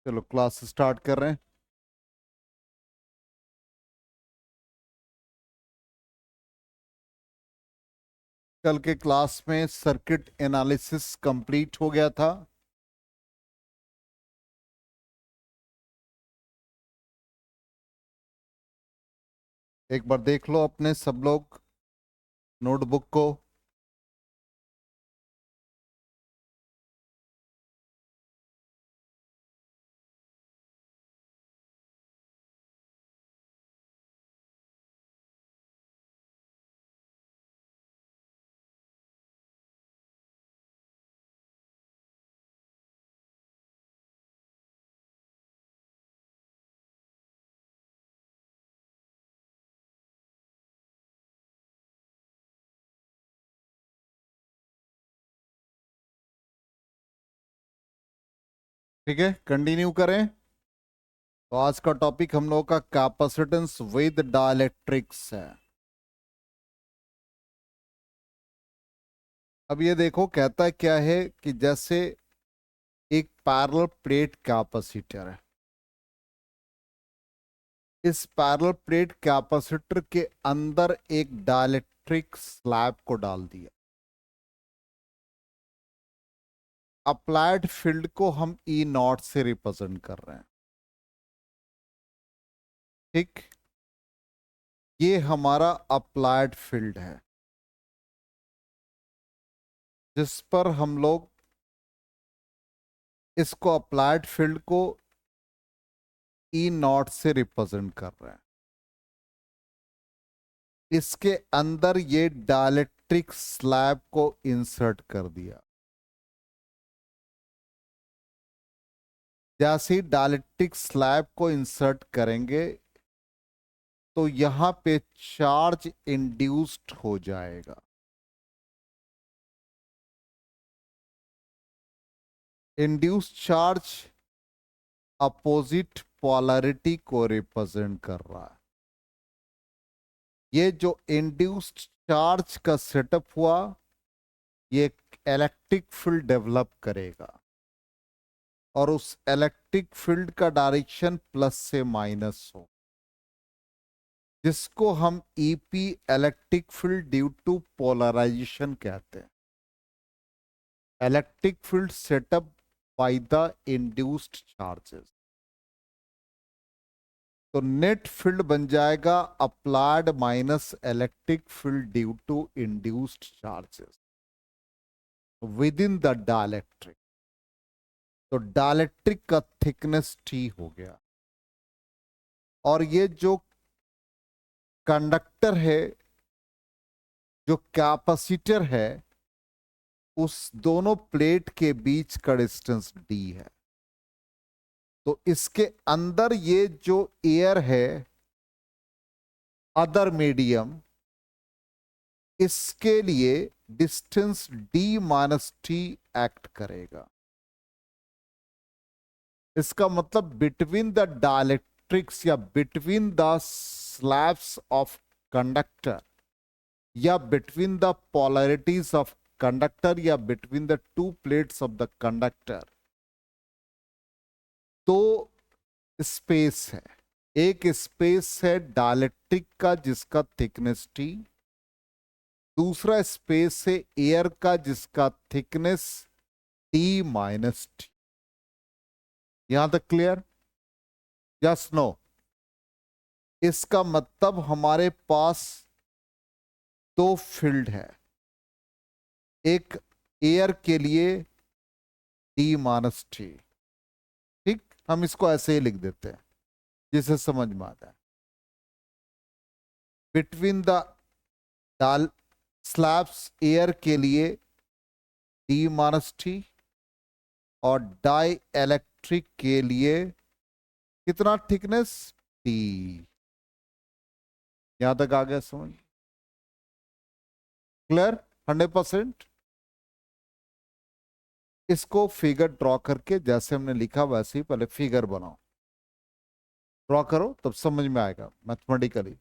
चलो class start कर रहे हैं। कल के क्लास में सर्किट एनालिसिस कंप्लीट हो गया था। एक बार देख लो अपने सब लोग नोटबुक को। ठीक है, कंटिन्यू करें। तो आज का टॉपिक हम लोगों का कैपेसिटेंस विद डाइलेक्ट्रिक्स है। अब ये देखो कहता है क्या है कि जैसे एक पैरेलल प्लेट कैपेसिटर है। इस पैरेलल प्लेट कैपेसिटर के अंदर एक डाइलेक्ट्रिक स्लैब को डाल दिया। अप्लाइड फील्ड को हम ई नॉट से रिप्रेजेंट कर रहे हैं। ठीक, ये हमारा अप्लाइड फील्ड है जिस पर हम लोग इसको अप्लाइड फील्ड को ई नॉट से रिप्रेजेंट कर रहे हैं। इसके अंदर ये डाइलेक्ट्रिक स्लैब को इंसर्ट कर दिया। जैसे ही डाइलेक्ट्रिक स्लैब को इंसर्ट करेंगे तो यहां पे चार्ज इंड्यूस्ड हो जाएगा। इंड्यूस्ड चार्ज अपोजिट पोलैरिटी को रिप्रेजेंट कर रहा है। ये जो इंड्यूस्ड चार्ज का सेटअप हुआ ये इलेक्ट्रिक फील्ड डेवलप करेगा और उस इलेक्ट्रिक फील्ड का डायरेक्शन प्लस से माइनस हो, जिसको हम EP electric field due to polarization कहते हैं। Electric field setup by the induced charges. तो नेट फील्ड बन जाएगा applied minus electric field due to induced charges within the dielectric. तो डाइलेक्ट्रिक का थिकनेस टी हो गया और ये जो कंडक्टर है, जो कैपेसिटर है, उस दोनों प्लेट के बीच का डिस्टेंस डी है। तो इसके अंदर ये जो एयर है, अदर मीडियम, इसके लिए distance d minus t act करेगा। इसका मतलब बिटवीन द डाइलेक्ट्रिक्स या between the slabs of conductor या between the polarities of conductor या between the two plates of the conductor तो स्पेस है। एक स्पेस है डाइलेक्ट्रिक का जिसका थिकनेस टी, दूसरा स्पेस है एयर का जिसका थिकनेस टी माइनस टी। यहां तक क्लियर? Yes no? इसका मतलब हमारे पास दो फील्ड है, एक एयर के लिए डी माइनस टी। ठीक, हम इसको ऐसे ही लिख देते हैं जिसे समझ में आता है। बिटवीन द डाल स्लैब्स एयर के लिए डी माइनस टी और डाई इलेक्ट्रिक के लिए कितना थिकनेस? टी। यहां तक आ गया समझ? क्लियर? 100%। इसको फिगर ड्रॉ करके जैसे हमने लिखा वैसे ही पहले फिगर बनाओ, ड्रॉ करो, तब समझ में आएगा मैथमेटिकली।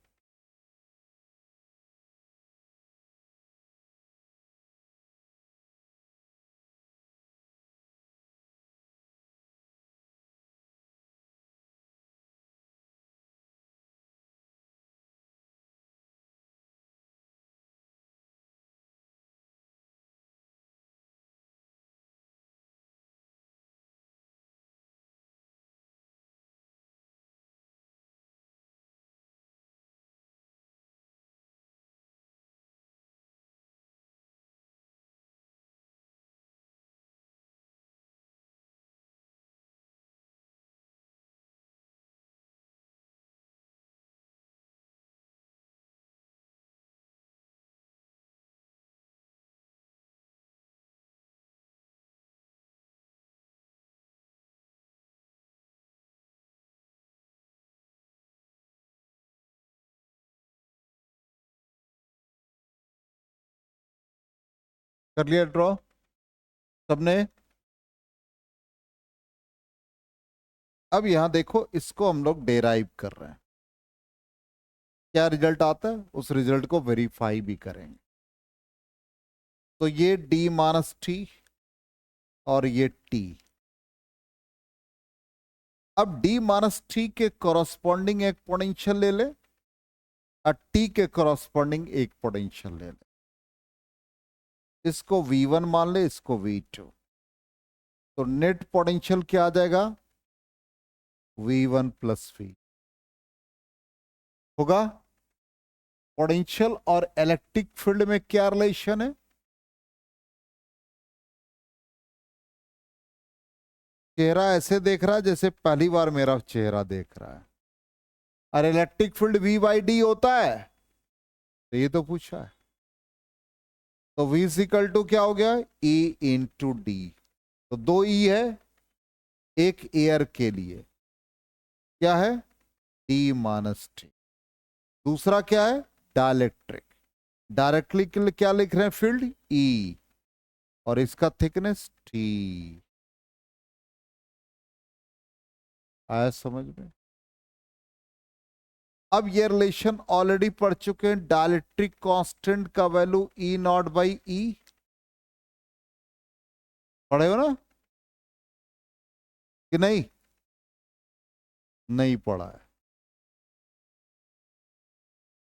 कर लिया ड्रॉ सबने? अब यहां देखो, इसको हम लोग डेराइव कर रहे हैं। क्या रिजल्ट आता है उस रिजल्ट को वेरीफाई भी करेंगे। तो ये d माइनस टी और ये t। अब d माइनस टी के कॉरस्पॉन्डिंग एक पोटेंशियल ले ले और t के कॉरस्पॉन्डिंग एक पोटेंशियल ले ले। इसको v1 मान ले, इसको v2। तो नेट पोटेंशियल क्या आ जाएगा? v1 प्लस v होगा। पोटेंशियल और इलेक्ट्रिक फील्ड में क्या रिलेशन है? चेहरा ऐसे देख रहा है जैसे पहली बार मेरा चेहरा देख रहा है। और electric field v by D होता है, तो ये तो पूछा है। तो v इक्वल टू क्या हो गया? E into D. तो दो ई है, एक एयर के लिए क्या है? d minus T. दूसरा क्या है? डाइलेक्ट्रिक। डायरेक्टली के लिए क्या लिख रहे हैं? फील्ड E और इसका थिकनेस T। आया समझ में? अब ये रिलेशन ऑलरेडी पढ़ चुके हैं। डाइलेक्ट्रिक कांस्टेंट का value E not by E, पढ़े हो ना कि नहीं? नहीं पढ़ा है?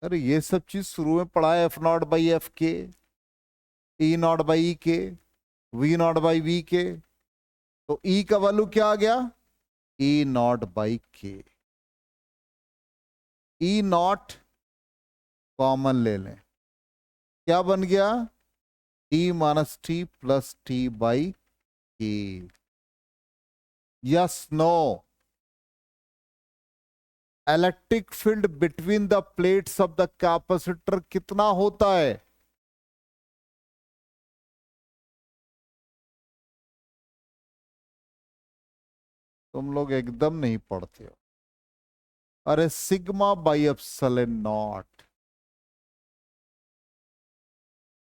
अरे ये सब चीज शुरू में पढ़ा है। एफ नॉट बाई एफ के, ई नॉट बाई ई के, वी नॉट बाई वी के। तो ई का वैल्यू क्या आ गया? ई नॉट बाई के। ई नॉट कॉमन ले लें, क्या बन गया? T minus T plus T by k. Yes no? Electric field between the plates of the capacitor कितना होता है? तुम लोग एकदम नहीं पढ़ते हो। अरे सिग्मा बाई एप्सिलॉन नॉट।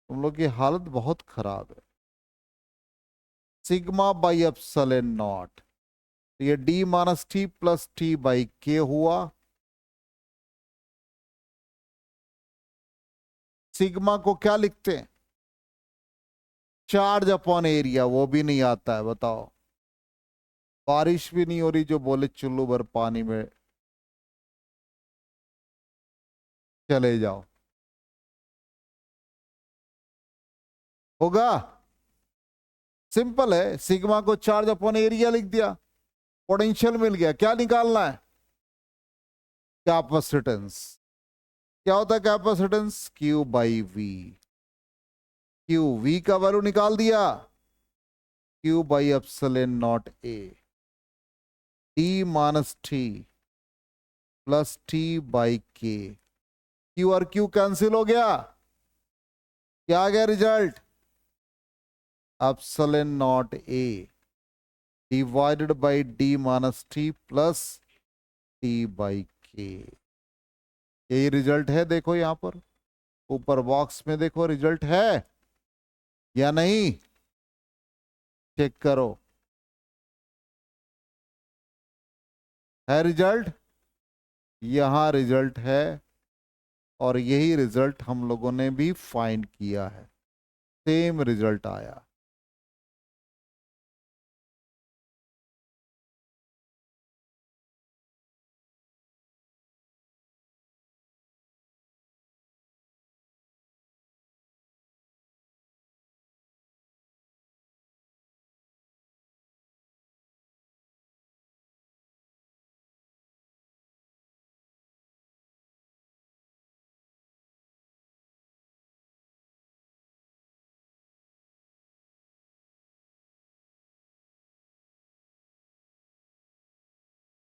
तुम लोग की हालत बहुत खराब है। Sigma by epsilon not. ये d minus T plus T by के हुआ। सिग्मा को क्या लिखते हैं? Charge upon area. वो भी नहीं आता है, बताओ। बारिश भी नहीं हो रही जो बोले चुल्लू भर पानी में चले जाओ। होगा? सिंपल है। सिग्मा को चार्ज अपॉन एरिया लिख दिया, पोटेंशियल मिल गया। क्या निकालना है? कैपेसिटेंस। क्या होता है capacitance? Q by V. Q V का वैल्यू निकाल दिया, Q by epsilon naught A. T minus T plus T by K. Q और क्यू कैंसिल हो गया। क्या आ गया result? Epsilon naught A divided by D minus T plus T by K. यही रिजल्ट है। देखो यहां पर ऊपर बॉक्स में देखो, रिजल्ट है या नहीं? चेक करो, है रिजल्ट? यहां रिजल्ट है और यही रिजल्ट हम लोगों ने भी फाइंड किया है। सेम रिजल्ट आया।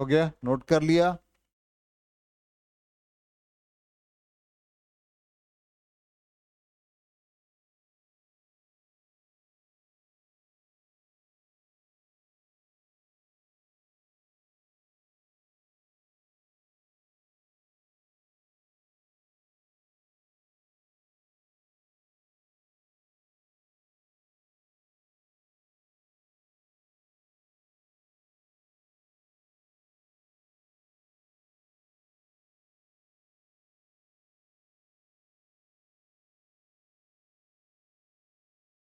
हो गया? नोट कर लिया?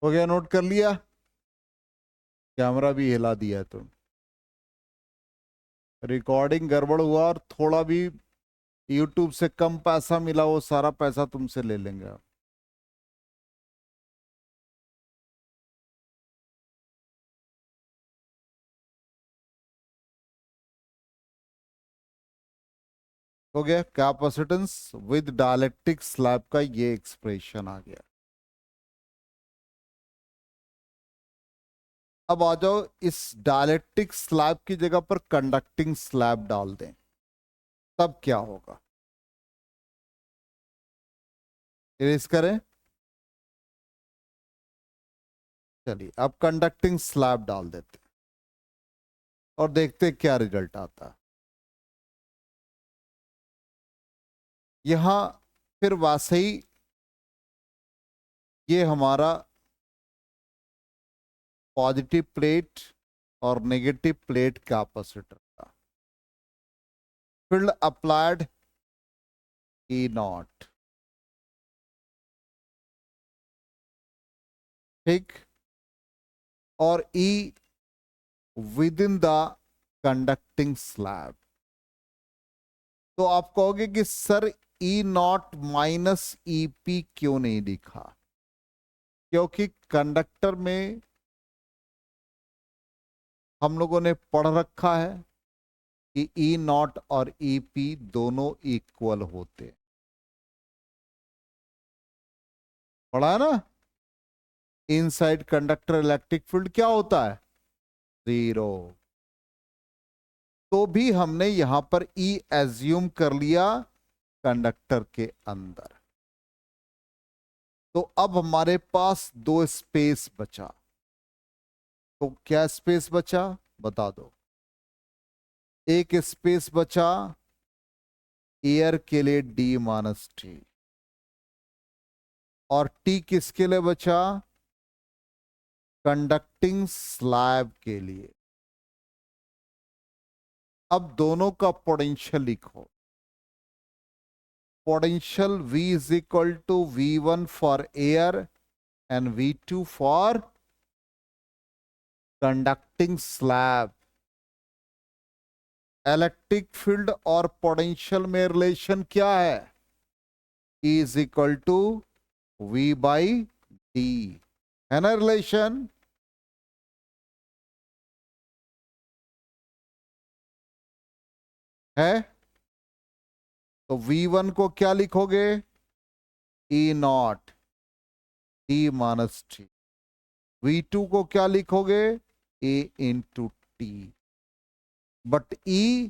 हो गया, नोट कर लिया? कैमरा भी हिला दिया है तुम। रिकॉर्डिंग गड़बड़ हुआ और थोड़ा भी यूट्यूब से कम पैसा मिला, वो सारा पैसा तुमसे ले लेंगे आप। हो गया, कैपेसिटेंस विद डाइलेक्ट्रिक स्लैब का ये एक्सप्रेशन आ गया। अब आ जाओ, इस डाइलेक्ट्रिक स्लैब की जगह पर कंडक्टिंग स्लैब डाल दें, तब क्या होगा? इरेज करें? चलिए, अब कंडक्टिंग स्लैब डाल देते हैं और देखते हैं क्या रिजल्ट आता है। यहां फिर वैसे ही ये हमारा पॉजिटिव प्लेट और नेगेटिव प्लेट कैपेसिटर का फील्ड अप्लाइड ई नॉट, ठीक, और E within the conducting slab. तो आप कहोगे कि sir E naught minus E p क्यों नहीं लिखा? क्योंकि कंडक्टर में हम लोगों ने पढ़ रखा है कि ई नॉट और ई पी दोनों इक्वल होते हैं। पढ़ा है ना? इनसाइड कंडक्टर इलेक्ट्रिक फील्ड क्या होता है? 0। तो भी हमने यहां पर ई एज्यूम कर लिया कंडक्टर के अंदर। तो अब हमारे पास दो स्पेस बचा। तो क्या स्पेस बचा बता दो? एक स्पेस बचा एयर के लिए D-T, और टी किसके लिए बचा? कंडक्टिंग स्लैब के लिए। अब दोनों का पोटेंशियल लिखो। Potential V is equal to V1 for air and V2 for conducting slab. Electric field और पोटेंशियल में रिलेशन क्या है? E is equal to V by D, है ना रिलेशन? है। तो V1 को क्या लिखोगे? E not D-T। V2 को क्या लिखोगे? A into T. But E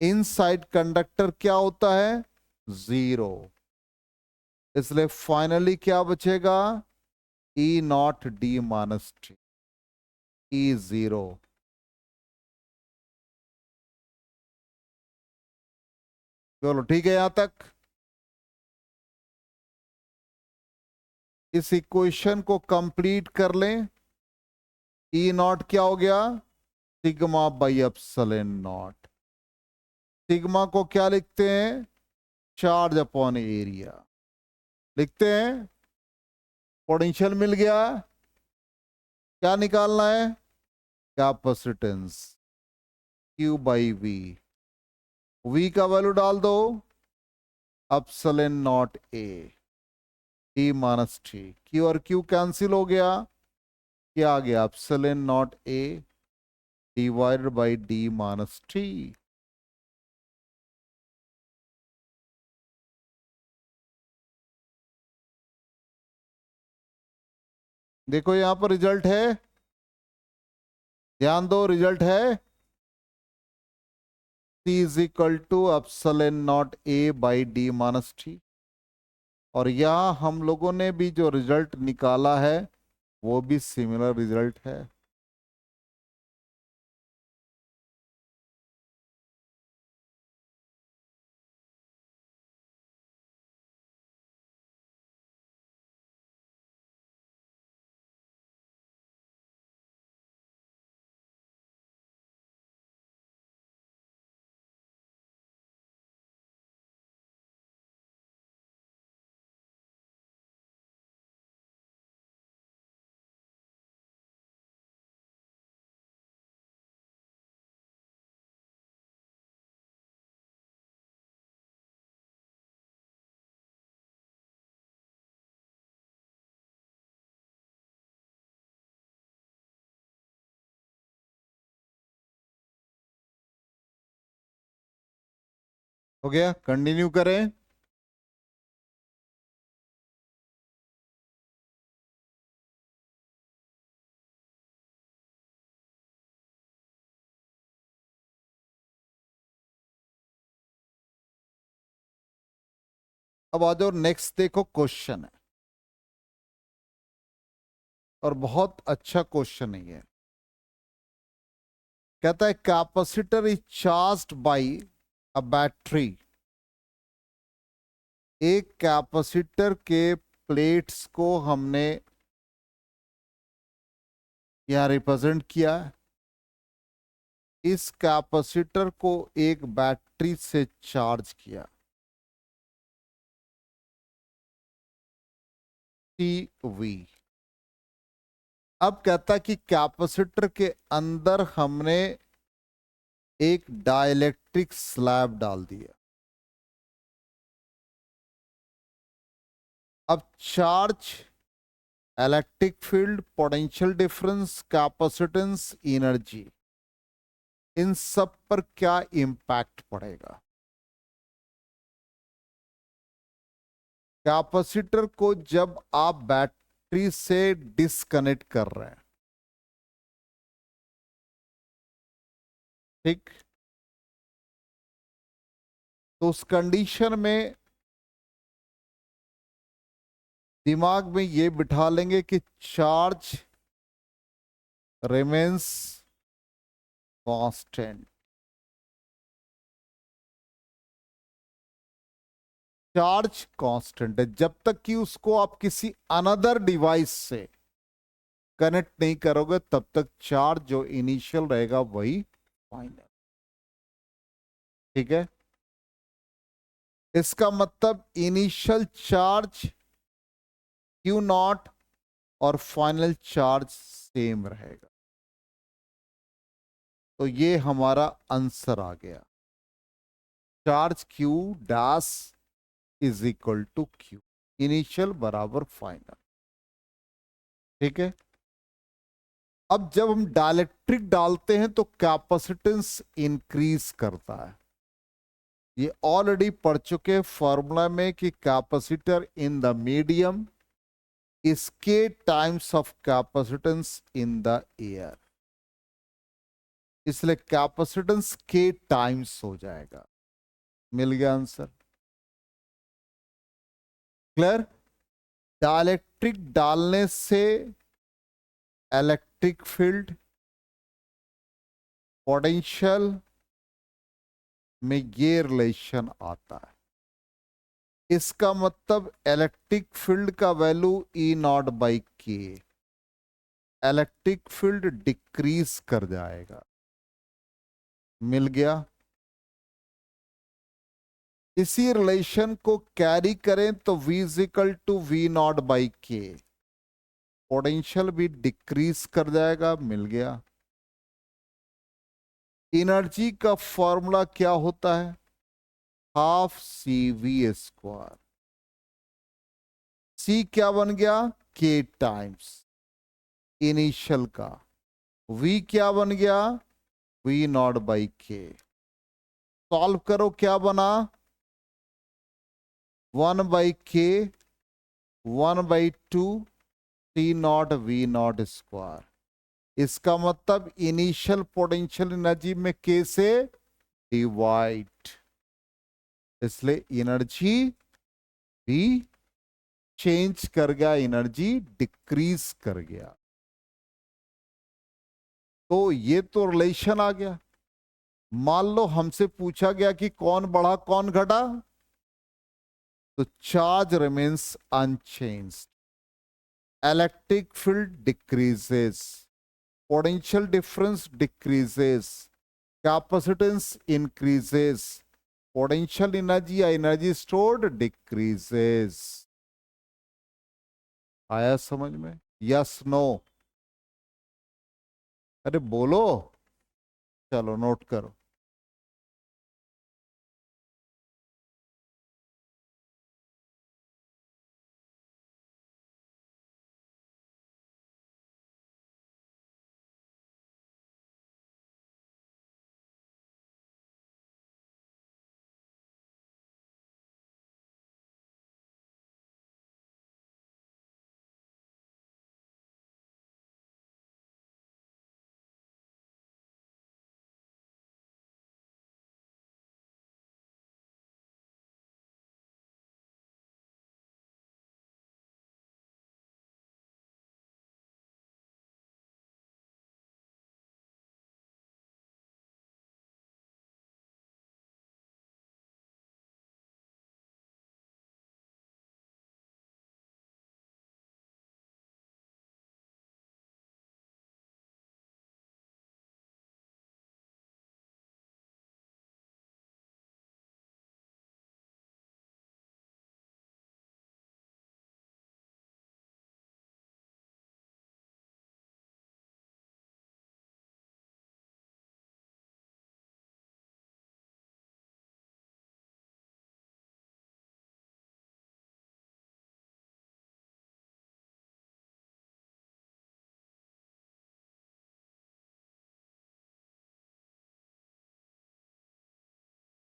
inside conductor क्या होता है? 0। इसलिए फाइनली क्या बचेगा? E not D-T, E 0। चलो ठीक है, यहां तक। इस इक्वेशन को कंप्लीट कर लें। E नॉट क्या हो गया? Sigma by epsilon not. Sigma को क्या लिखते हैं? चार्ज अपॉन एरिया लिखते हैं। पोटेंशियल मिल गया। क्या निकालना है? Capacitance Q by V. V का वैल्यू डाल दो, epsilon naught A D-T। Q और Q कैंसिल हो गया। क्या आ गया? Epsilon naught A divided by D-T। देखो यहां पर रिजल्ट है, ध्यान दो, रिजल्ट है। C is equal to epsilon naught A by D-T। और यहाँ हम लोगों ने भी जो रिजल्ट निकाला है वो भी सिमिलर रिजल्ट है। हो गया, कंटिन्यू करें। अब आ जाओ, नेक्स्ट देखो क्वेश्चन है, और बहुत अच्छा क्वेश्चन है ये। कहता है capacitor is charged bye a battery. एक कैपेसिटर के प्लेट्स को हमने यहां रिप्रेजेंट किया है। इस कैपेसिटर को एक बैटरी से चार्ज किया, वी। अब कहता है कि कैपेसिटर के अंदर हमने एक डाइलेक्ट्रिक स्लैब डाल दिया। अब charge, electric field, potential difference, capacitance, energy, इन सब पर क्या इंपैक्ट पड़ेगा? कैपेसिटर को जब आप बैटरी से डिस्कनेक्ट कर रहे हैं, ठीक, तो उस कंडीशन में दिमाग में ये बिठा लेंगे कि charge remains constant. Charge constant है जब तक कि उसको आप किसी अनदर डिवाइस से कनेक्ट नहीं करोगे, तब तक चार्ज जो इनिशियल रहेगा वही फाइनल। ठीक है, इसका मतलब इनिशियल चार्ज क्यू नॉट और फाइनल चार्ज सेम रहेगा। तो ये हमारा आंसर आ गया, charge Q dash is equal to Q, initial बराबर फाइनल। ठीक है, अब जब हम डाइलेक्ट्रिक डालते हैं तो कैपेसिटेंस इंक्रीज करता है। ये ऑलरेडी पढ़ चुके फॉर्मूला में कि capacitor in the medium is k times of capacitance in the air, इसलिए कैपेसिटेंस के टाइम्स हो जाएगा। मिल गया आंसर? क्लियर? डाइलेक्ट्रिक डालने से इलेक्ट्रिक फील्ड, पोटेंशियल में ये रिलेशन आता है। इसका मतलब इलेक्ट्रिक फील्ड का वैल्यू ई नॉट बाई के, इलेक्ट्रिक फील्ड डिक्रीज कर जाएगा। मिल गया? इसी रिलेशन को कैरी करें तो V is equal to V naught by K, potential भी डिक्रीज कर जाएगा। मिल गया? एनर्जी का फॉर्मूला क्या होता है? Half C V square. C क्या बन गया? के टाइम्स इनिशियल का। वी क्या बन गया? V naught by K. Solve करो, क्या बना? 1/k 1/2 T naught V naught square. इसका मतलब इनिशियल पोटेंशियल एनर्जी में के से डिवाइड, इसलिए एनर्जी भी चेंज कर गया, एनर्जी डिक्रीज कर गया। तो ये तो रिलेशन आ गया। मान लो हमसे पूछा गया कि कौन बढ़ा कौन घटा, तो charge remains unchanged, electric field decreases, potential difference decreases, capacitance increases, potential energy या energy stored decreases। आया समझ में? Yes no? अरे बोलो, चलो नोट करो।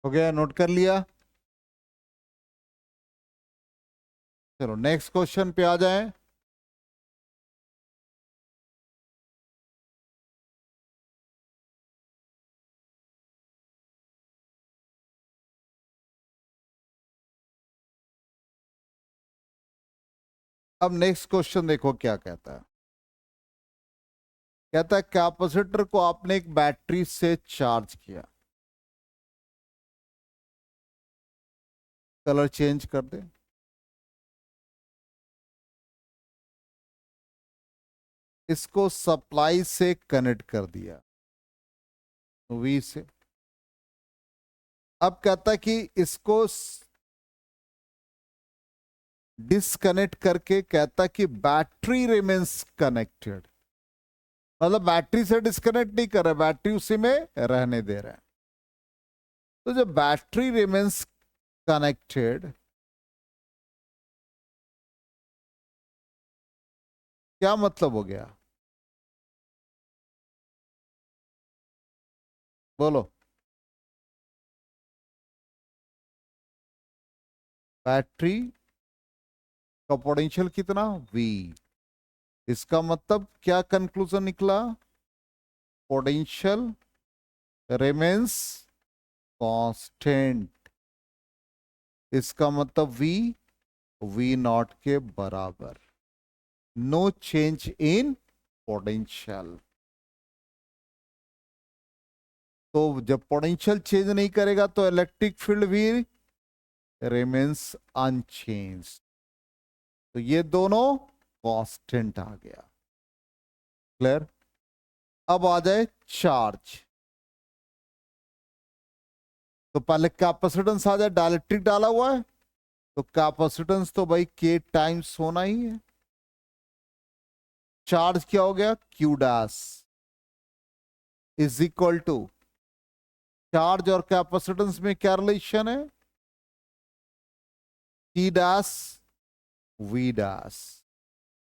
हो गया, नोट कर लिया। चलो नेक्स्ट क्वेश्चन पे आ जाएं। अब नेक्स्ट क्वेश्चन देखो क्या कहता है। कहता है कैपेसिटर को आपने एक बैटरी से चार्ज किया। कलर चेंज कर दे। इसको सप्लाई से कनेक्ट कर दिया, वी से। अब कहता है कि इसको डिस्कनेक्ट करके कहता है कि बैटरी रिमेन्स कनेक्टेड। मतलब बैटरी से डिस्कनेक्ट नहीं कर रहा, बैटरी उसी में रहने दे रहा है। तो जब बैटरी रिमेन्स कनेक्टेड, क्या मतलब हो गया? बोलो। बैटरी का पोटेंशियल कितना? V। इसका मतलब क्या कंक्लूजन निकला? Potential remains constant. इसका मतलब V नॉट के बराबर। No change in potential. तो जब पोटेंशियल चेंज नहीं करेगा तो इलेक्ट्रिक फील्ड भी रिमेन्स अनचेंज। तो ये दोनों कांस्टेंट आ गया। क्लियर? अब आ जाए चार्ज। तो पहले कैपेसिटेंस आ जाए, डाइलेक्ट्रिक डाला हुआ है तो कैपेसिटेंस तो भाई के टाइम्स होना ही है। चार्ज क्या हो गया? Q dash is equal to, charge और कैपेसिटेंस में क्या रिलेशन है? T dash V dash.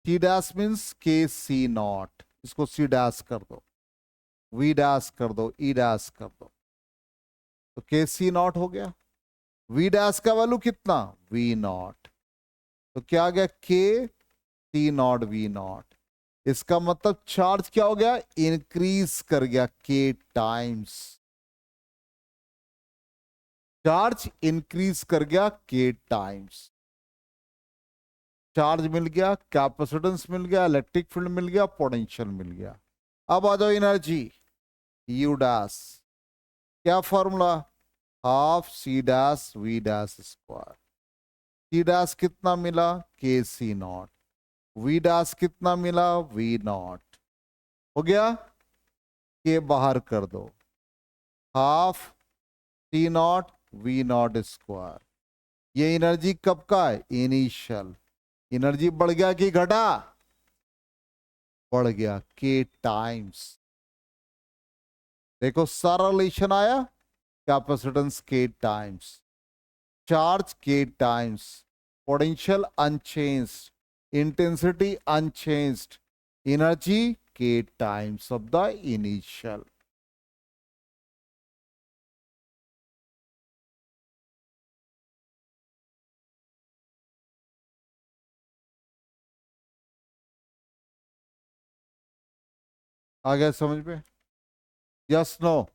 T dash means K C not, इसको सी डैश कर दो, वी डैश कर दो, ई डैश कर दो, तो के सी नॉट हो गया। वी डैश का वैल्यू कितना? V naught. तो क्या आ गया? के सी नॉट वी नॉट। इसका मतलब चार्ज क्या हो गया? इंक्रीज कर गया के टाइम्स। चार्ज इंक्रीज कर गया के टाइम्स। चार्ज मिल गया, कैपेसिटेंस मिल गया, इलेक्ट्रिक फील्ड मिल गया, पोटेंशियल मिल गया। अब आ जाओ एनर्जी, यू डैश। क्या formula? Half C dash V dash square. C dash कितना मिला? K C naught. V dash कितना मिला? V naught. हो गया। के बाहर कर दो, half C naught V naught square. ये एनर्जी कब का है? इनिशियल। एनर्जी बढ़ गया कि घटा? बढ़ गया के टाइम्स। देखो सारा रिलेशन आया। कैपेसिटेंस के टाइम्स, चार्ज के times, potential unchanged, intensity unchanged, energy के टाइम्स ऑफ द इनिशियल। आ गया समझ में? Yes no?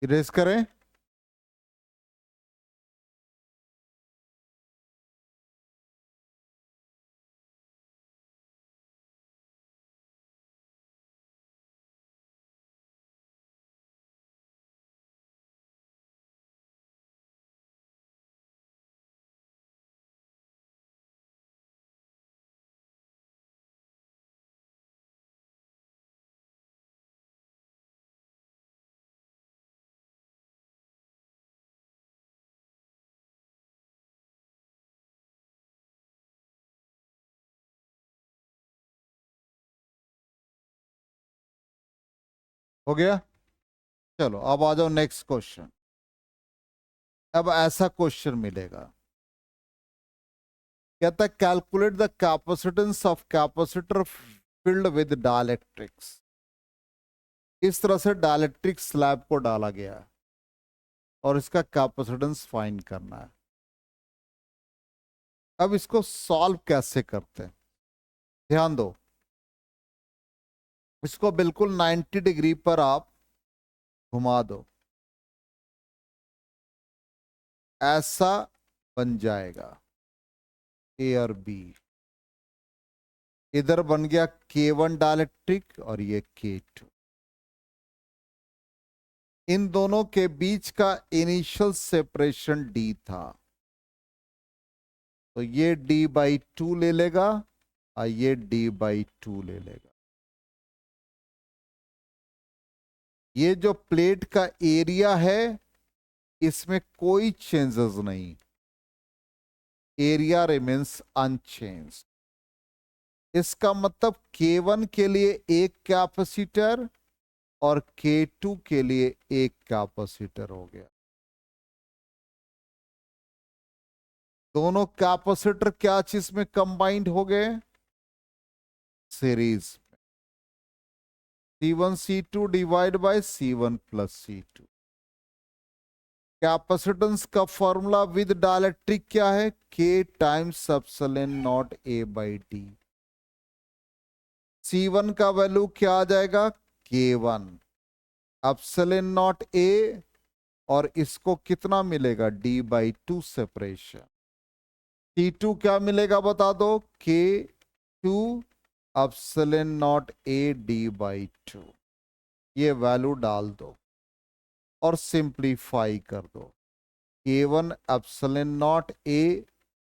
इरेज करें? हो गया। चलो अब आ जाओ नेक्स्ट क्वेश्चन। अब ऐसा क्वेश्चन मिलेगा, कहता है calculate the capacitance of capacitor filled with dielectrics. इस तरह से डाइलेक्ट्रिक स्लैब को डाला गया है और इसका कैपेसिटेंस फाइंड करना है। अब इसको सॉल्व कैसे करते हैं, ध्यान दो। इसको बिल्कुल 90 डिग्री पर आप घुमा दो, ऐसा बन जाएगा ए और बी। इधर बन गया K1 डाइलेक्ट्रिक और ये K2। इन दोनों के बीच का इनिशियल सेपरेशन D था, तो ये D/2 ले लेगा और ये D/2 ले लेगा। ये जो प्लेट का एरिया है इसमें कोई चेंजेस नहीं, एरिया रिमेन्स अनचेंज्ड। इसका मतलब K1 के लिए एक कैपेसिटर और K2 के लिए एक कैपेसिटर हो गया। दोनों कैपेसिटर क्या चीज में कंबाइंड हो गए, series. C1 C2 divide by C1 plus C2। Capacitance का फॉर्मूला विद डाइलेक्ट्रिक क्या है, K times epsilon not A/D। C1 का वैल्यू क्या आ जाएगा, K1 एप्सिलॉन नॉट A, और इसको कितना मिलेगा, D/2 सेपरेशन। T2 क्या मिलेगा बता दो, K2 epsilon not A D/2। ये वैल्यू डाल दो और सिंप्लीफाई कर दो। K1 epsilon not A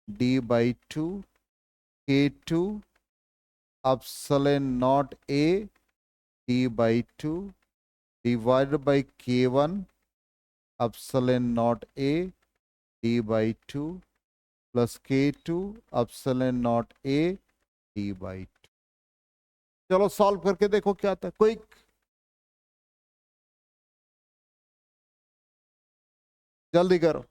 D/2, K2 epsilon not A D/2 divided by K1 epsilon not A D/2 plus K2 epsilon not A D/2। चलो सॉल्व करके देखो क्या आता है, क्विक, जल्दी करो।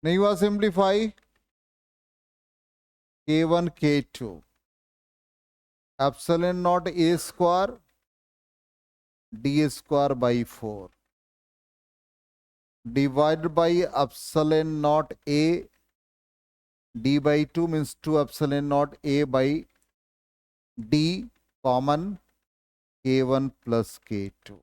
नहीं हुआ simplify, K1 K2 epsilon not A square D² by 4 divide by epsilon not A D/2 means 2 epsilon not A/D common K1 plus K2।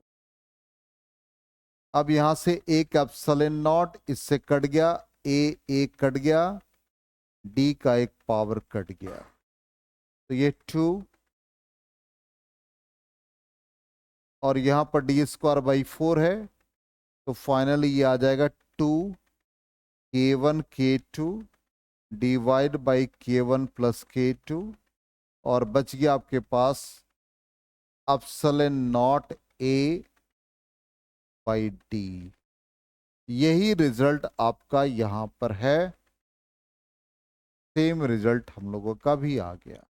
अब यहां से एक एप्सिलॉन नॉट इससे कट गया, एक कट गया, D का एक पावर कट गया, तो ये 2, और यहां पर D² by 4 है, तो फाइनली ये आ जाएगा 2 K1 K2 divide by K1 plus K2, और बच गया आपके पास एप्सिलॉन नॉट A/D। यही रिजल्ट आपका यहां पर है, सेम रिजल्ट हम लोगों का भी आ गया।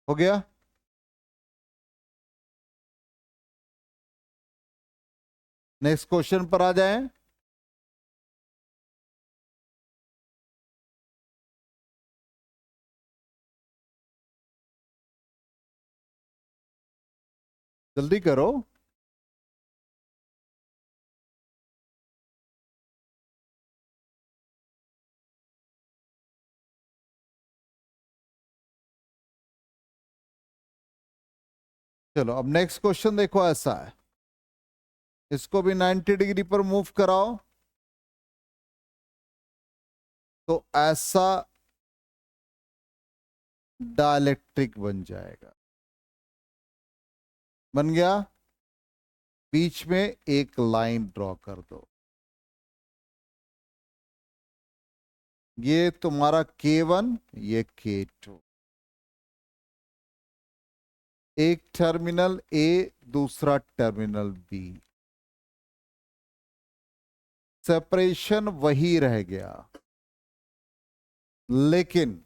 हो गया। नेक्स्ट क्वेश्चन पर आ जाएं। जल्दी करो। चलो अब नेक्स्ट क्वेश्चन देखो, ऐसा है, इसको भी 90 डिग्री पर मूव कराओ तो ऐसा डाइलेक्ट्रिक बन जाएगा। बन गया। बीच में एक लाइन ड्रॉ कर दो। ये तुम्हारा K1, ये K2। एक टर्मिनल A, दूसरा टर्मिनल B। सेपरेशन वही रह गया, लेकिन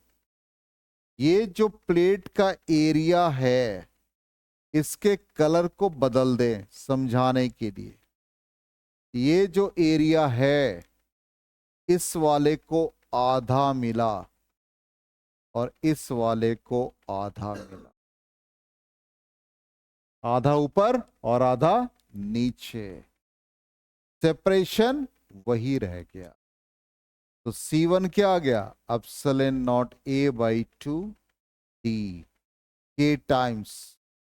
ये जो प्लेट का एरिया है इसके कलर को बदल दें समझाने के लिए। ये जो एरिया है इस वाले को आधा मिला और इस वाले को आधा मिला, आधा ऊपर और आधा नीचे। सेपरेशन वही रह गया। तो C1 क्या आ गया? Epsilon not A by 2 D K times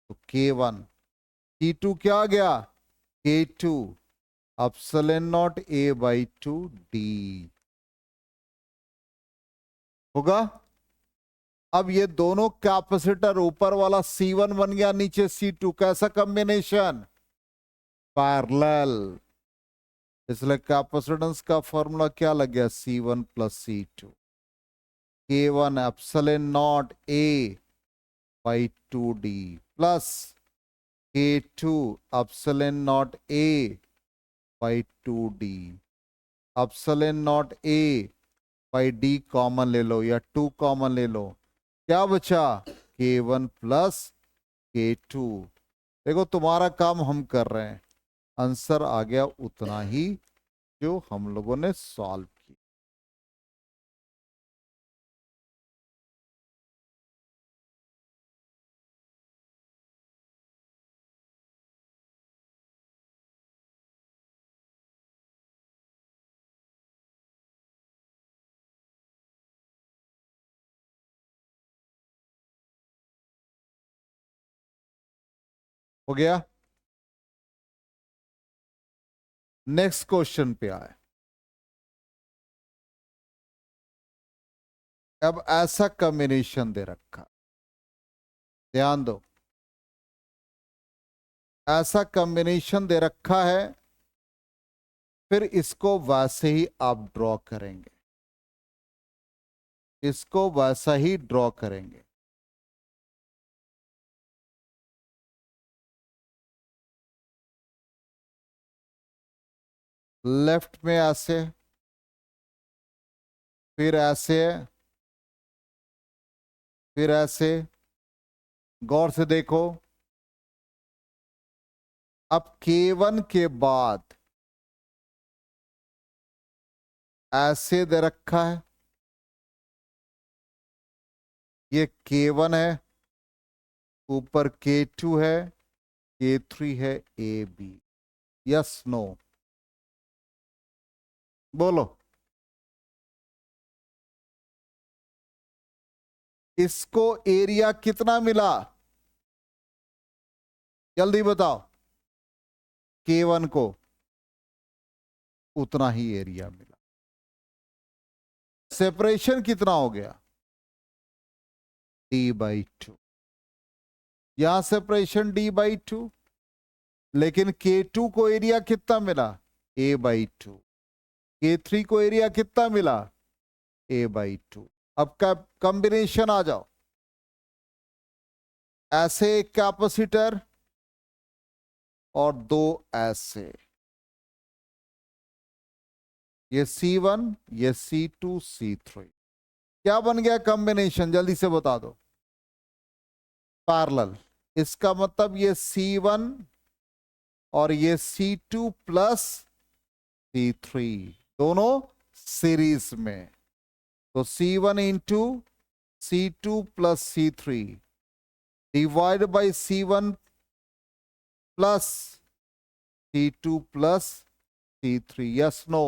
तो K1। T2 क्या आ गया? K2 epsilon not A by 2 D होगा। अब ये दोनों कैपेसिटर, ऊपर वाला C1 बन गया, नीचे C2, कैसा कॉम्बिनेशन? पैरेलल। इसलिए कैपेसिटेंस का फॉर्मूला क्या लग गया? C1 plus C2। K1 epsilon not A by 2D plus K2 epsilon not A by 2D। Epsilon not A by D common ले लो या 2 कॉमन ले लो, क्या बचा? K1 plus K2। देखो तुम्हारा काम हम कर रहे हैं, आंसर आ गया उतना ही जो हम लोगों ने सॉल्व किया। हो गया। नेक्स्ट क्वेश्चन पे आए। अब ऐसा कॉम्बिनेशन दे रखा, ध्यान दो, ऐसा कॉम्बिनेशन दे रखा है, फिर इसको वैसे ही आप ड्रॉ करेंगे, इसको वैसा ही ड्रॉ करेंगे। लेफ्ट में ऐसे, फिर ऐसे, फिर ऐसे। गौर से देखो, अब K1 के बाद ऐसे दे रखा है, ये K1 है, ऊपर K2 है, K3 है, AB। यस नो बोलो। इसको एरिया कितना मिला? जल्दी बताओ। K1 को उतना ही एरिया मिला। सेपरेशन कितना हो गया? D by 2। यहां सेपरेशन D बाई 2, लेकिन K2 को एरिया कितना मिला? A by 2। K3 को एरिया कितना मिला? A by 2। अब का कॉम्बिनेशन आ जाओ, ऐसे एक कैपेसिटर और दो ऐसे, ये C1, ये C2, C3, क्या बन गया कॉम्बिनेशन? जल्दी से बता दो। पैरेलल। इसका मतलब ये C1 और ये C2 प्लस C3 दोनों सीरीज में, तो C1 into C2 plus C3 divide by C1 plus C2 plus C3, yes no?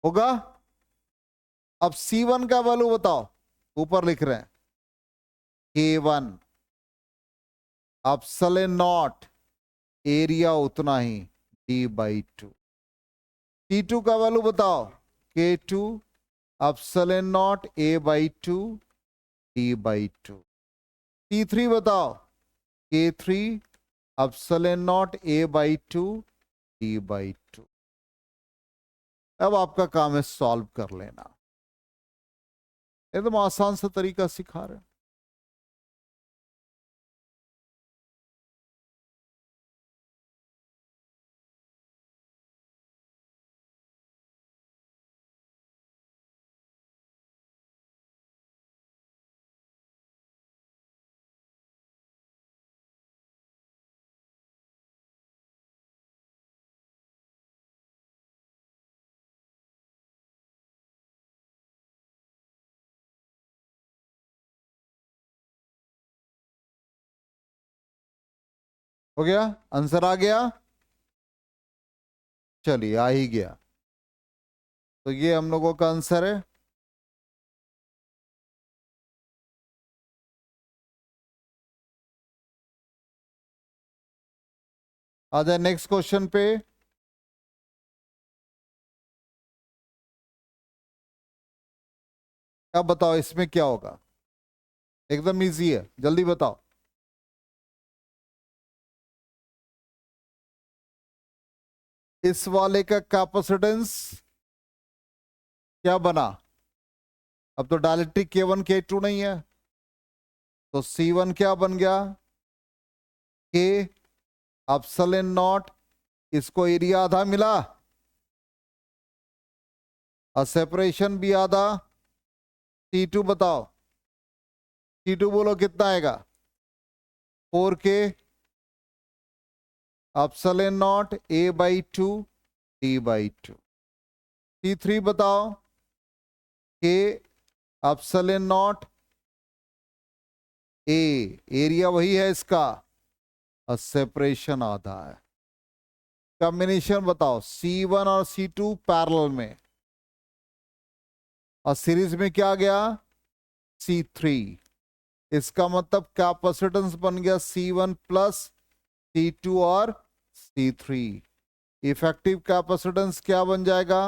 होगा? अब C1 का वैल्यू बताओ, ऊपर लिख रहे हैं K1 अपसले नॉट एरिया उतना ही D/2। C2 का वैल्यू बताओ K2 अपसले not A/2 D/2। C3 बताओ K3 अपसले नॉट A/2 D/2। अब आपका काम है सॉल्व कर लेना, एकदम आसान सा तरीका सिखा रहे हैं। हो गया? आंसर आ गया? चलिए, आ ही गया। तो ये हम लोगों का आंसर है। आ जाए नेक्स्ट क्वेश्चन पे। अब बताओ इसमें क्या होगा, एकदम इजी है, जल्दी बताओ। इस वाले का कैपेसिटेंस क्या बना? अब तो डायलेक्ट्रिक K1 K2 नहीं है, तो C1 क्या बन गया? K अपसलन नॉट, इसको एरिया आधा मिला और सेपरेशन भी आधा। T2 बताओ, T2 बोलो कितना आएगा? 4K epsilon not A/2 D/2। T3 बताओ K epsilon not A, area वही है इसका और सेपरेशन आधा है। कॉम्बिनेशन बताओ C1 और C2 पैरेलल में, और सीरीज में क्या गया? C3। इसका मतलब कैपेसिटेंस बन गया C1 प्लस C2 और C3। इफेक्टिव कैपेसिटेंस क्या बन जाएगा?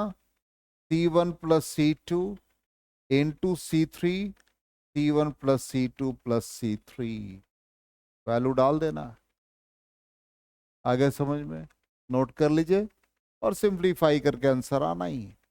C1 plus C2 into C3, C1 plus C2 plus C3। Value डाल देना, आगे समझ में, नोट कर लीजिए और सिंप्लीफाई करके आंसर आना ही है।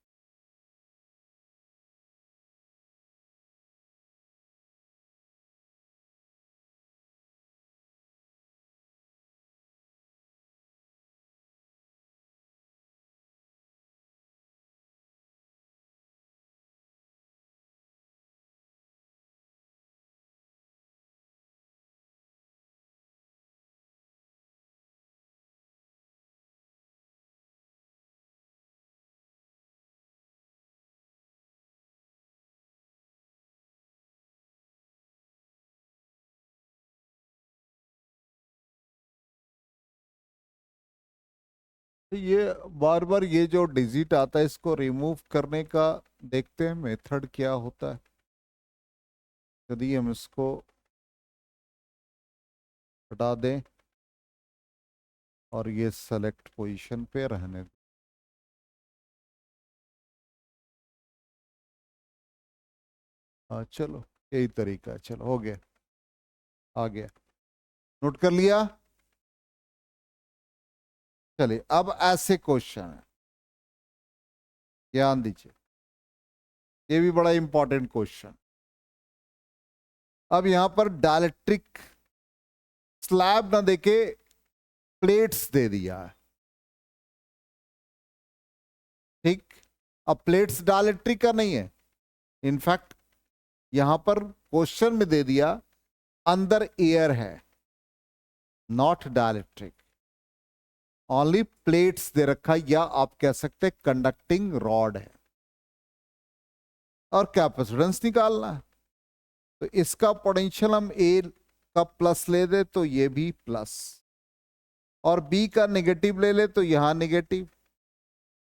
तो ये बार बार ये जो डिजिट आता है इसको रिमूव करने का देखते हैं मेथड क्या होता है। यदि हम इसको हटा दें और ये सेलेक्ट पोजीशन पे रहने दें, हाँ चलो यही तरीका है, चलो हो गया, आ गया, नोट कर लिया। चलिए अब ऐसे क्वेश्चन है, ध्यान दीजिए, ये भी बड़ा इंपॉर्टेंट क्वेश्चन। अब यहां पर डायलेक्ट्रिक स्लैब ना देके प्लेट्स दे दिया है, ठीक। अब प्लेट्स डायलेक्ट्रिक का नहीं है, इनफैक्ट यहां पर क्वेश्चन में दे दिया अंदर एयर है, नॉट डाइलेक्ट्रिक, ओनली प्लेट्स दे रखा, या आप कह सकते कंडक्टिंग रॉड है, और कैपेसिटेंस निकालना है। तो इसका पोटेंशियल हम ए का प्लस ले दे तो ये भी प्लस, और बी का नेगेटिव ले ले तो यहां नेगेटिव,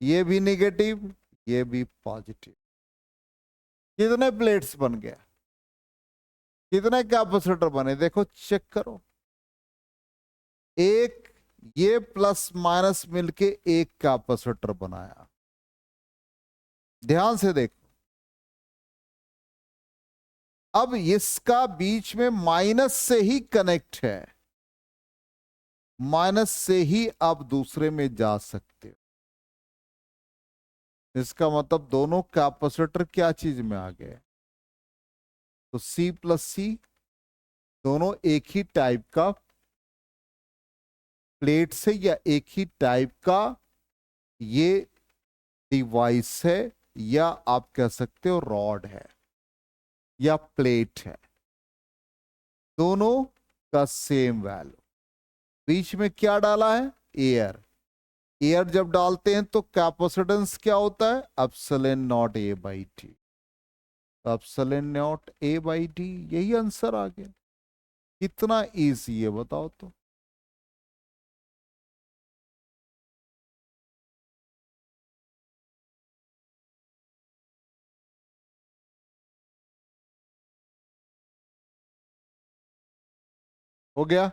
ये भी नेगेटिव, ये भी पॉजिटिव। कितने प्लेट्स बन गया, कितने कैपेसिटर बने, देखो चेक करो। एक, ये प्लस माइनस मिलके एक कैपेसिटर बनाया, ध्यान से देखो। अब इसका बीच में माइनस से ही कनेक्ट है, माइनस से ही आप दूसरे में जा सकते हो। इसका मतलब दोनों कैपेसिटर क्या चीज में आ गए, तो C प्लस C, दोनों एक ही टाइप का प्लेट से या एक ही टाइप का ये डिवाइस है, या आप कह सकते हो रॉड है या प्लेट है, दोनों का सेम वैल्यू। बीच में क्या डाला है, एयर। एयर जब डालते हैं तो कैपेसिटेंस क्या होता है, epsilon naught A by T, epsilon naught A by T, यही आंसर आ गया। कितना इजी है बताओ तो। हो गया।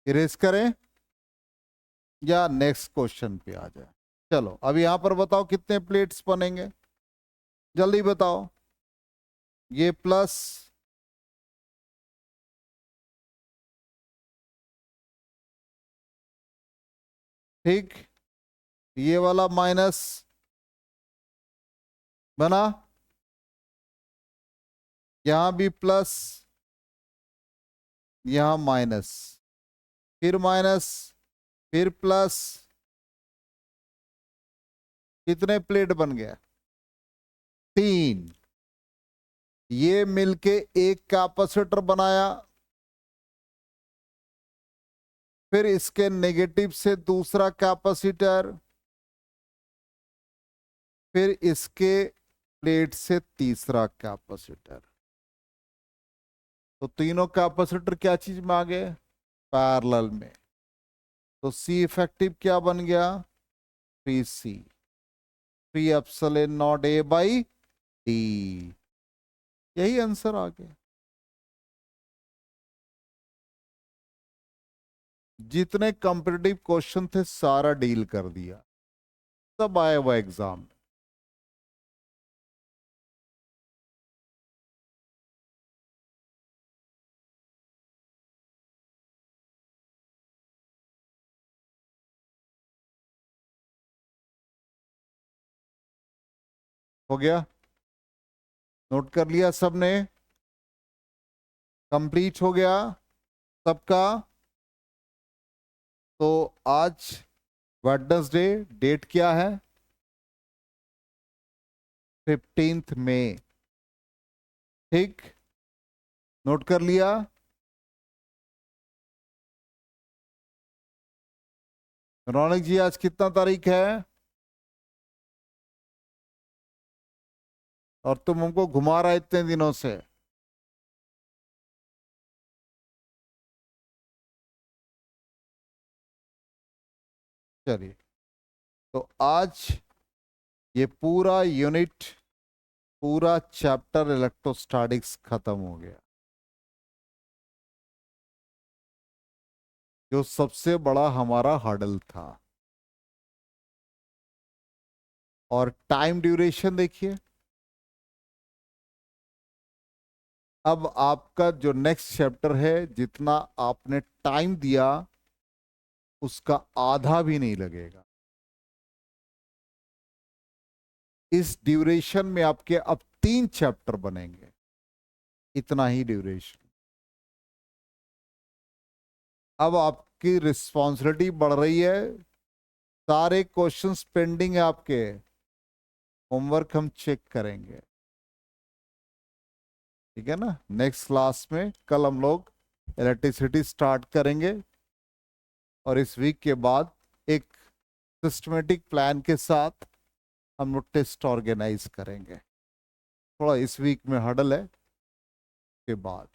इरेज करें या नेक्स्ट क्वेश्चन पे आ जाए। चलो अब यहां पर बताओ कितने प्लेट्स बनेंगे, जल्दी बताओ। ये प्लस, ठीक, ये वाला माइनस बना, यहां भी प्लस, यहां माइनस, फिर माइनस, फिर प्लस, कितने प्लेट बन गया, तीन। ये मिलके एक कैपेसिटर बनाया, फिर इसके नेगेटिव से दूसरा कैपेसिटर, फिर इसके प्लेट से तीसरा कैपेसिटर। तो तीनों कैपेसिटर क्या चीज में आ गए, पैरेलल में। तो सी इफेक्टिव क्या बन गया, 3C, 3 epsilon naught A by D, यही आंसर आ गया। जितने कॉम्पिटिटिव क्वेश्चन थे सारा डील कर दिया, सब आया हुआ एग्जाम में। हो गया, नोट कर लिया सबने, कंप्लीट हो गया सबका। तो आज वेडनेसडे, डेट क्या है, 15 मई, ठीक, नोट कर लिया। रौनक जी आज कितना तारीख है, और तुम हमको घुमा रहा है इतने दिनों से। चलिए, तो आज ये पूरा यूनिट, पूरा चैप्टर इलेक्ट्रोस्टैटिक्स खत्म हो गया, जो सबसे बड़ा हमारा हर्डल था। और टाइम ड्यूरेशन देखिए, अब आपका जो नेक्स्ट चैप्टर है, जितना आपने टाइम दिया उसका आधा भी नहीं लगेगा। इस ड्यूरेशन में आपके अब 3 चैप्टर बनेंगे, इतना ही ड्यूरेशन। अब आपके आपकी रिस्पॉन्सिबिलिटी बढ़ रही है, सारे क्वेश्चंस पेंडिंग है आपके, होमवर्क हम चेक करेंगे, ठीक है ना। नेक्स्ट क्लास में कल हम लोग इलेक्ट्रिसिटी स्टार्ट करेंगे और इस वीक के बाद एक सिस्टमेटिक प्लान के साथ हम लोग टेस्ट ऑर्गेनाइज करेंगे। थोड़ा इस वीक में हडल है के बाद